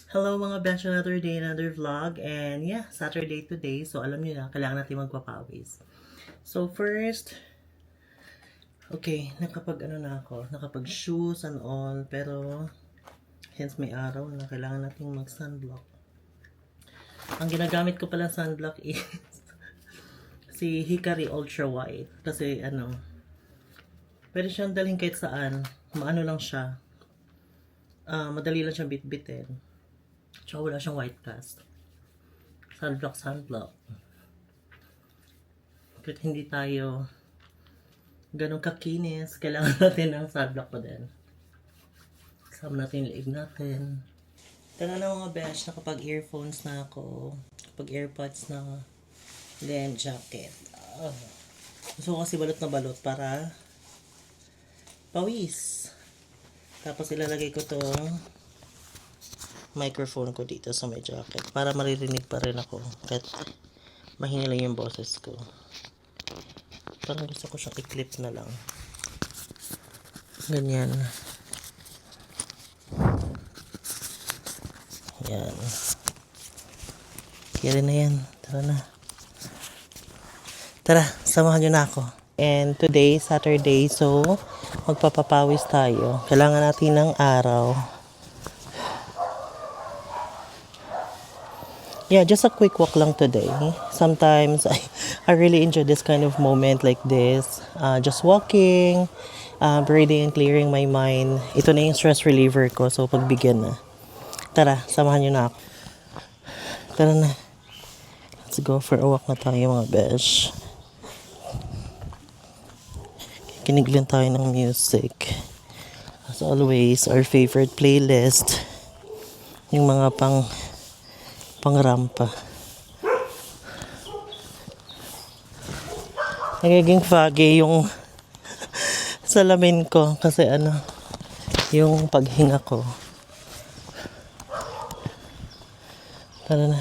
Hello mga besh, another day, another vlog. And yeah, Saturday today. So alam niyo na, kailangan natin magpapawis. So first, okay, nakapag nakapag shoes and all. Pero since may araw na, kailangan natin mag sunblock. Ang ginagamit ko pala sunblock is si Hikari Ultra White. Kasi pwede siyang dalhin kahit saan. Maano lang siya. Madali lang siyang bitbitin. Tsaka wala siyang white cast. Sunblock. Kahit hindi tayo ganun kakinis, kailangan natin ng sunblock pa din. Kasama natin yung liig natin. Tara na mga besh, nakapag earphones na ako. Kapag airpods na. Then jacket. Gusto ko kasi balot na balot para pawis. Tapos ilalagay ko tong microphone ko dito sa may jacket para maririnig pa rin ako kahit mahina lang yung boses ko. Parang gusto ko siyang i-clip na lang. Ganyan. Yan. Kaya na yan. Tara na. Tara, samahan nyo na ako. And today, Saturday, so magpapapawis tayo. Kailangan natin ng araw. Yeah, just a quick walk lang today. Sometimes I really enjoy this kind of moment like this. Just walking, breathing and clearing my mind. Ito na yung stress reliever ko, so pagbigyan na. Tara, samahan nyo na ako. Tara na. Let's go for a walk na tayo mga besh. Kikinig lang tayo ng music. As always, our favorite playlist. Yung mga pangrampa. Nagiging foggy yung salamin ko kasi yung paghinga ko. Tara na.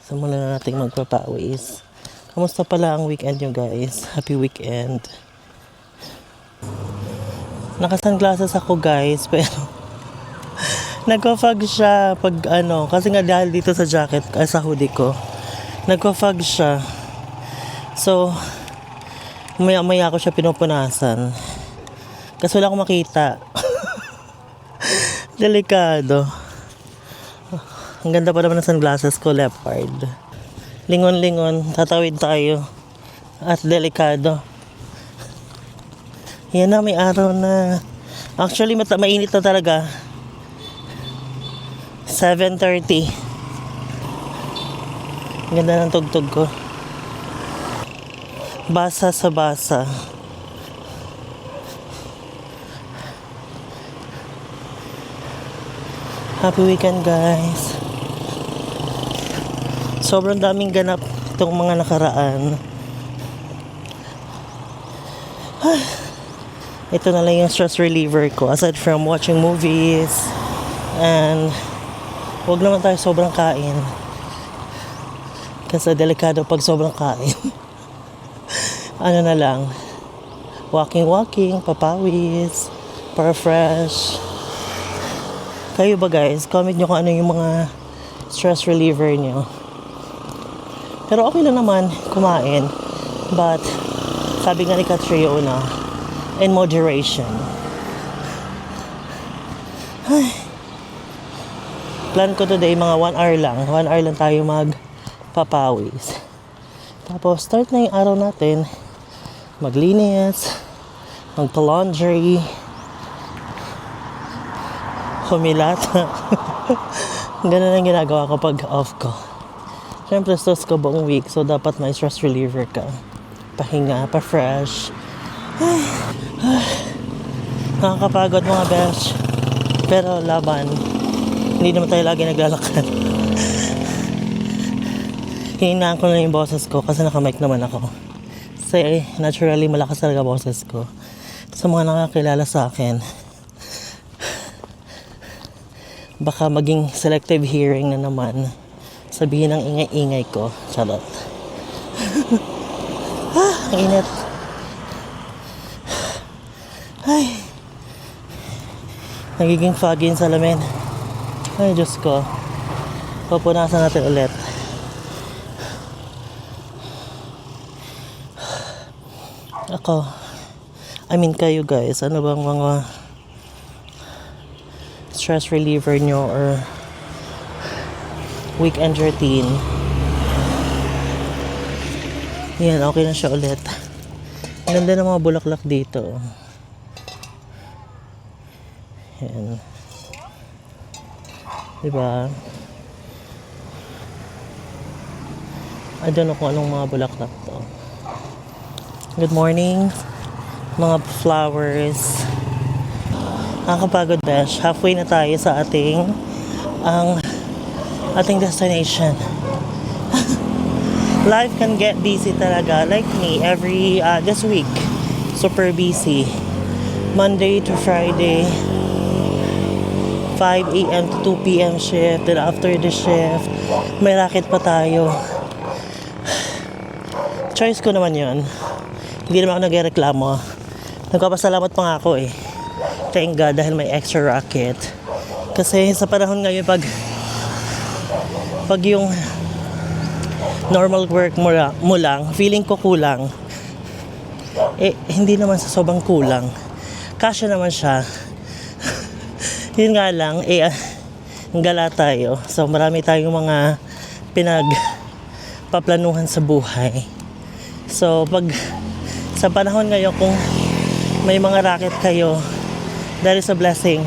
Simulan na natin magpapawis. Kamusta pala ang weekend nyo guys? Happy weekend. Naka-sunglasses ako guys, pero nagko-fog siya pag kasi nga dahil dito sa jacket, sa hoodie ko, nagko-fog siya. So, maya ako siya pinupunasan. Kasi wala akong makita. Delikado. Ang ganda pa naman ng sunglasses ko, leopard. Lingon-lingon, tatawid tayo. At delikado. Yan na, may araw na. Actually, mainit na talaga. 7:30. Ganda ng tugtog ko. Basa sa basa. Happy weekend guys. Sobrang daming ganap itong mga nakaraan. Ito na lang yung stress reliever ko. Aside from watching movies and huwag naman tayo sobrang kain. Kasi delikado pag sobrang kain. Na lang. Walking, papawis, para fresh. Kayo ba guys? Comment nyo kung ano yung mga stress reliever nyo. Pero okay lang naman kumain. But, sabi nga ni Catriona, in moderation. Plan ko today mga 1 hour lang. 1 hour lang tayo magpapawis. Tapos start na yung araw natin. Maglinis, magpa-laundry, humilata. Ganun ang ginagawa ko pag off ko. Siyempre stress ko buong week, so dapat may stress reliever ka. Pahinga, pa-fresh. Nakakapagod mga besh. Pero laban. Hindi naman tayo lagi naglalakad. Hininaan ko na yung boses ko kasi naka-mic naman ako. Kasi naturally malakas talaga boses ko. Sa mga nakakilala sa akin, baka maging selective hearing na naman. Sabihin ng ingay-ingay ko. Charot. Init. Ay. Nagiging foggy yung salamin. Ay, Diyos ko. Pupunasan natin ulit. Kayo guys, ano bang mga stress reliever nyo or weekend routine? Yan, okay na siya ulit. Ang ganda ng mga bulaklak dito. Yan. Diba? I don't know kung anong mga bulaklak to. Good morning, mga flowers. Nakakapagod, besh. Halfway na tayo sa ating destination. Life can get busy talaga. Like me, this week, super busy. Monday to Friday, 5 a.m. to 2 p.m. shift. Then after the shift, may racket pa tayo. Choice ko naman yun. Hindi naman ako nagreklamo. Nagpapasalamat pa nga ako eh. Thank God dahil may extra racket. Kasi sa panahon ngayon pag yung normal work mo lang, feeling ko kulang. Hindi naman sa sobrang kulang. Kasya naman siya. Yun nga lang, gala tayo. So marami tayong mga pinagpaplanuhan sa buhay. So pag sa panahon ngayon kung may mga racket kayo, that is a blessing.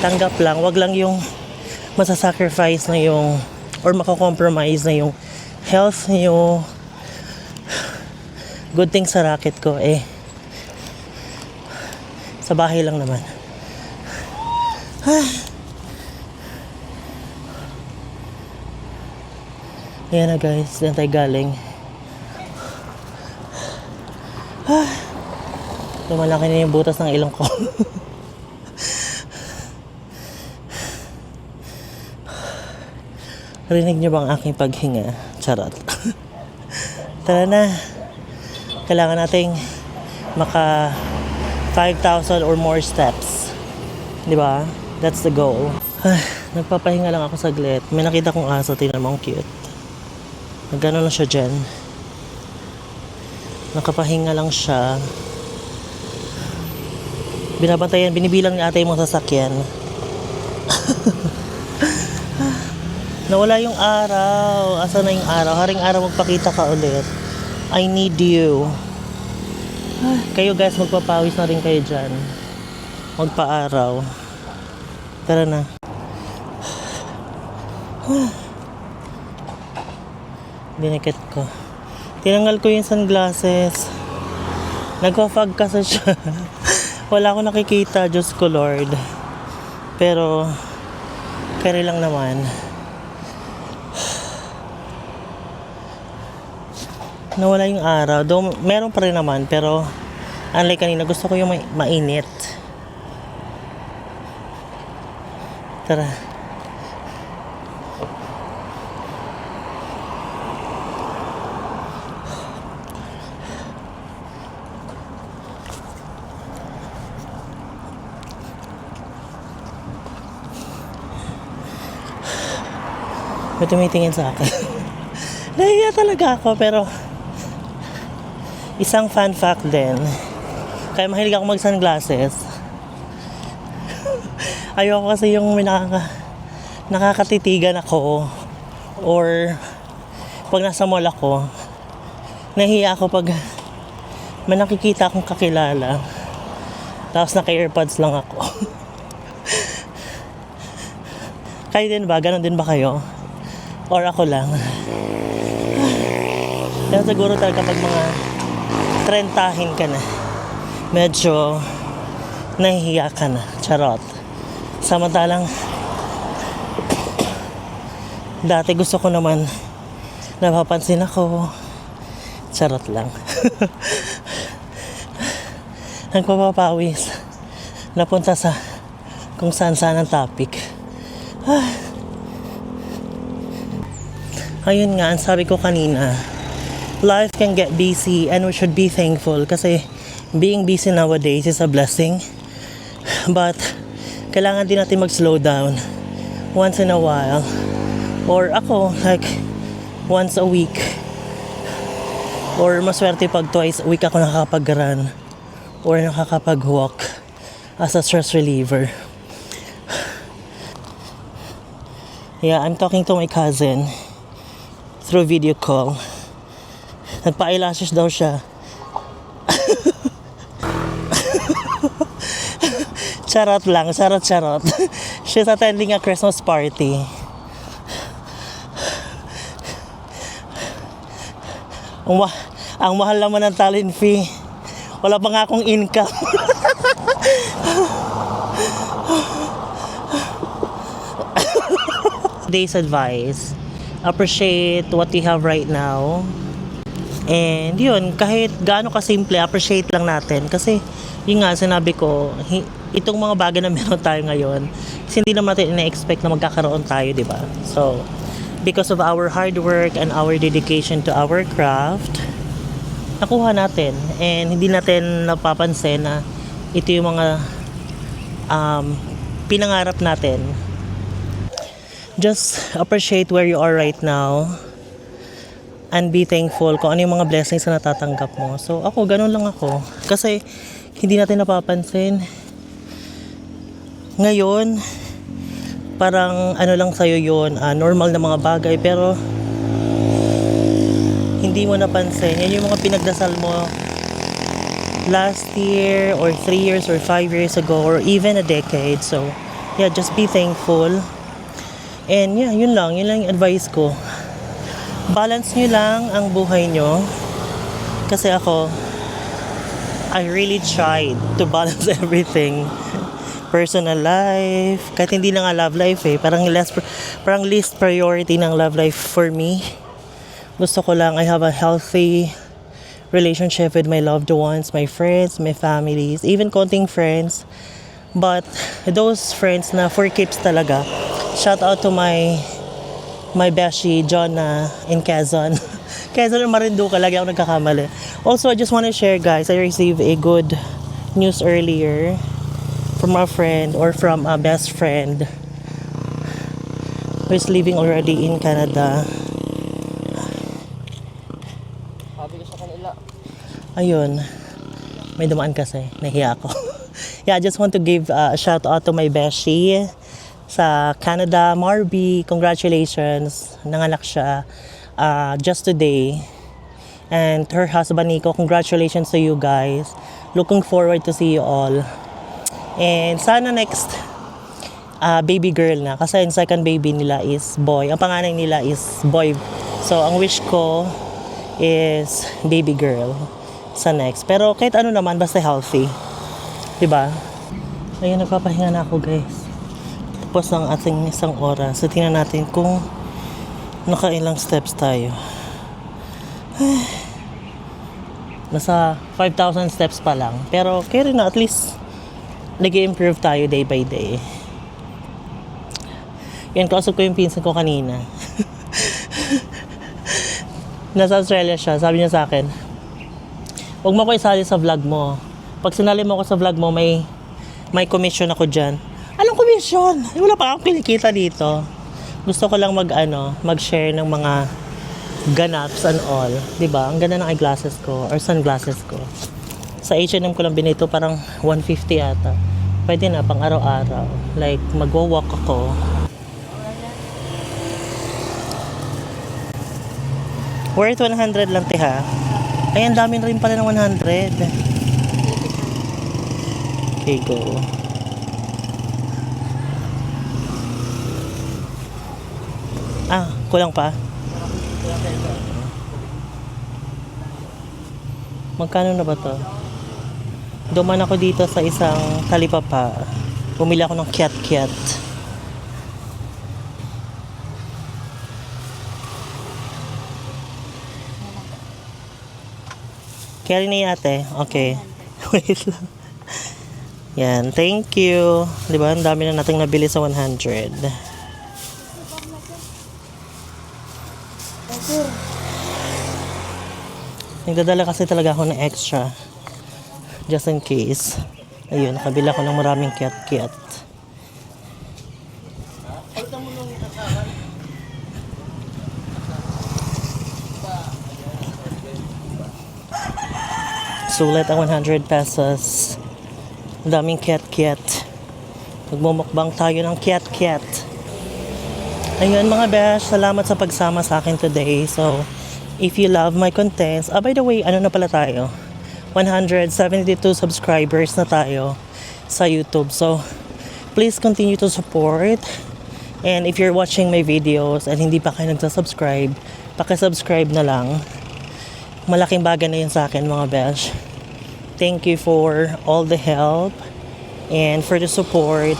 Tanggap lang, wag lang yung masasacrifice na yung or makakompromise na yung health nyo. Good thing sa racket ko sa bahay lang naman. Yan na guys, yan tayo galing. Lumalaki na yung butas ng ilong ko. Rinig niyo ba ang aking paghinga? Charot. Tara na. Kailangan nating maka 5,000 or more steps. Di ba? That's the goal. Nagpapahinga lang ako saglit. May nakita kong aso, tingnan mo, ang cute. Nagano na siya dyan. Nakapahinga lang siya. Binabantayan, binibilang ni ate yung mga sasakyan. Nawala yung araw. Asa na yung araw? Haring araw magpakita ka ulit. I need you. Kayo guys, magpapawis na rin kayo dyan. Magpa-araw. Tara na. Dinikit ko. Tinanggal ko yung sunglasses. Nagpa-fog kasi siya. Wala akong nakikita, Diyos ko Lord. Pero, carry lang naman. Nawala yung araw. Though, meron pa rin naman. Pero, unlike kanina, gusto ko yung mainit. Tara. May tumitingin sa akin. Nahiya talaga ako, pero isang fun fact din. Kaya mahilig ako mag-sunglasses. Ayoko kasi yung may nakakatitigan ako or pag nasa mall ako, nahiya ako pag may nakikita akong kakilala tapos naka-earpods lang ako. Kayo din ba? Ganon din ba kayo? Or ako lang? Kaya siguro talaga pag mga 30 ka na, medyo nahihiya ka na. Charot. Samantalang dati gusto ko naman napapansin ako. Charot lang. Nagpapapawis. Napunta sa kung saan-saan ang topic. Ayun nga, ang sabi ko kanina, life can get busy and we should be thankful kasi being busy nowadays is a blessing. But kailangan din natin mag-slow down once in a while. Or ako, like, once a week. Or maswerte pag twice a week ako nakakapag-run or nakakapag-walk as a stress reliever. Yeah, I'm talking to my cousin through video call. Nagpa-eyelashes daw siya. Charot lang, charot. She's attending a Christmas party. Ang mahal naman ng talent fee. Wala pa nga akong income. Today's advice, appreciate what you have right now. And yun, kahit gaano kasimple, appreciate lang natin. Kasi yun nga, sinabi ko, itong mga bagay na meron tayo ngayon, kasi hindi naman natin ina-expect na magkakaroon tayo, di ba? So, because of our hard work and our dedication to our craft, nakuha natin. And hindi natin napapansin na ito yung mga pinangarap natin. Just appreciate where you are right now and be thankful kung ano yung mga blessings na natatanggap mo. So ako, ganun lang ako. Kasi hindi natin napapansin. Ngayon, parang ano lang sa'yo yun, normal na mga bagay, pero hindi mo napansin. Yan yung mga pinagdasal mo last year or 3 years or 5 years ago or even a decade. So yeah, just be thankful. And yeah, yun lang yung advice ko. Balance nyo lang ang buhay nyo. Kasi ako, I really tried to balance everything. Personal life, kahit hindi na nga love life parang least priority ng love life for me. Gusto ko lang, I have a healthy relationship with my loved ones, my friends, my families, even konting friends. But those friends na for keeps talaga. Shout out to my beshi, Jonna, in Quezon. Quezon or Marinduque, lagi ako nagkakamali. Also, I just want to share, guys, I received a good news earlier from a friend or from a best friend who is living already in Canada. Sabi ko sa kanila. Ayun. May dumaan kasi. Nahiya ako. Yeah, I just want to give a shout out to my beshi sa Canada, Marby. Congratulations. Nanganak siya just today. And her husband, Nico, congratulations to you guys. Looking forward to see you all. And sana next baby girl na. Kasi yung second baby nila is boy. Ang panganay nila is boy. So, ang wish ko is baby girl sa next. Pero kahit ano naman, basta healthy. Diba? Ayun, nagpapahinga na ako, guys. Tapos ang ating isang oras. So, tingnan natin kung nakailang steps tayo. Nasa 5,000 steps pa lang. Pero, kaya rin na, at least nag-i-improve tayo day by day. Yan, kausap ko yung pinsan ko kanina. Nasa Australia siya. Sabi niya sa akin, huwag mo ko isali sa vlog mo. Pag sinali mo ko sa vlog mo, may commission ako dyan. Anong commission? Wala pa akong kinikita dito. Gusto ko lang mag-share ng mga ganaps and all. Diba? Ang ganda ng eyeglasses ko or sunglasses ko. Sa H&M ko lang binito, parang 150 ata. Pwede na, pang araw-araw. Like, magwo-walk ako. Worth 100 lang, tiha. Ay, ang dami rin pala ng 100. Okay, go. Kulang pa? Magkano na ba to? Duman ako dito sa isang talipapa. Bumili ako ng kiat-kiat. Carry na ate. Okay. Wait lang. Yan. Thank you. Diba? Ang dami na nating nabili sa 100. Nagdadala kasi talaga ako ng extra. Just in case. Ayun, nakabila ko ng maraming kiat-kiat. Sulit ang 100 pesos. Ang daming kiat-kiat. Magmumukbang tayo ng kiat-kiat. Ayun mga besh, salamat sa pagsama sa akin today. So, if you love my contents, by the way, ano na pala tayo? 172 subscribers na tayo sa YouTube. So, please continue to support. And if you're watching my videos and hindi pa kayo nagsasubscribe, pakisubscribe na lang. Malaking bagay na yun sa akin mga besh. Thank you for all the help and for the support.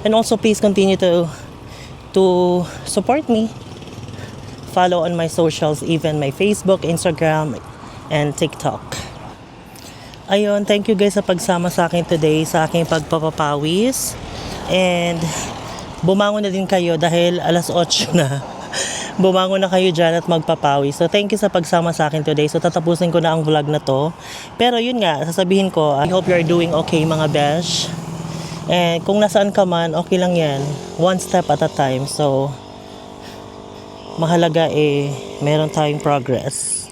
And also please continue to support me. Follow on my socials, even my Facebook, Instagram, and TikTok. Ayun, thank you guys sa pagsama sa akin today sa aking pagpapapawis. And bumangon na din kayo dahil alas 8 na. Bumangon na kayo dyan at magpapawis. So thank you sa pagsama sa akin today. So tatapusin ko na ang vlog na to. Pero yun nga, sasabihin ko, I hope you're doing okay mga besh. And kung nasaan ka man, okay lang yan. One step at a time. So, mahalaga meron tayong progress.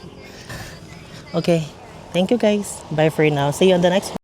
Okay. Thank you guys. Bye for now. See you on the next one.